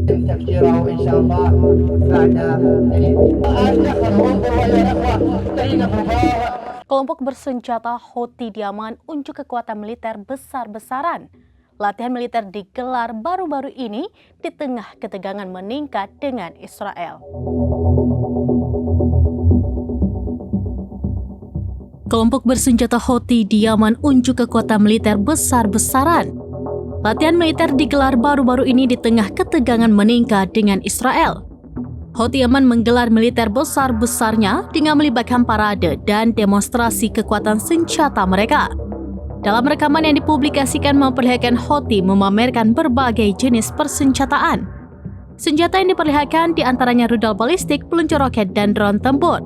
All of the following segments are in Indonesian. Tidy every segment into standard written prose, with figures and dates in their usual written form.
تفجيره إن شاء الله بعد الدخل وانظروا أيها الأخوة تأييد مبارك. Kelompok bersenjata Houthi di Yaman unjuk kekuatan militer besar-besaran. Latihan militer digelar baru-baru ini di tengah ketegangan meningkat dengan Israel. Kelompok bersenjata Houthi di Yaman unjuk kekuatan militer besar-besaran. Latihan militer digelar baru-baru ini di tengah ketegangan meningkat dengan Israel. Houthi Yaman menggelar militer besar-besarnya dengan melibatkan parade dan demonstrasi kekuatan senjata mereka. Dalam rekaman yang dipublikasikan memperlihatkan Houthi memamerkan berbagai jenis persenjataan. Senjata yang diperlihatkan diantaranya rudal balistik, peluncur roket, dan drone tempur.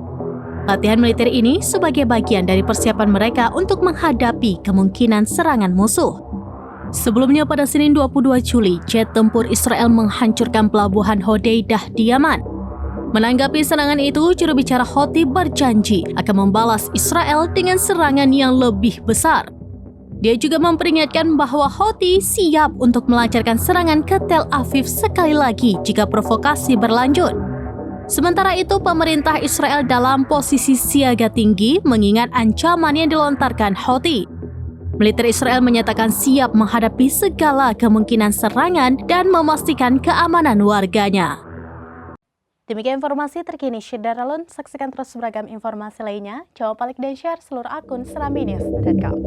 Latihan militer ini sebagai bagian dari persiapan mereka untuk menghadapi kemungkinan serangan musuh. Sebelumnya pada Senin 22 Juli, jet tempur Israel menghancurkan pelabuhan Hodeidah di Yaman. Menanggapi serangan itu, juru bicara Houthi berjanji akan membalas Israel dengan serangan yang lebih besar. Dia juga memperingatkan bahwa Houthi siap untuk melancarkan serangan ke Tel Aviv sekali lagi jika provokasi berlanjut. Sementara itu, pemerintah Israel dalam posisi siaga tinggi mengingat ancaman yang dilontarkan Houthi. Militer Israel menyatakan siap menghadapi segala kemungkinan serangan dan memastikan keamanan warganya. Demikian informasi terkini Syederalun. Saksikan terus beragam informasi lainnya. Jangan like dan share seluruh akun serambinews.com.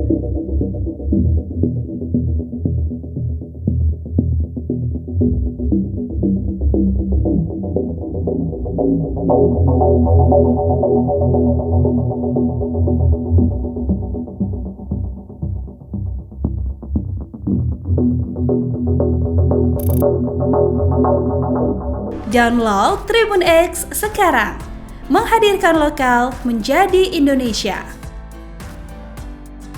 Download Tribun X sekarang, menghadirkan lokal menjadi Indonesia.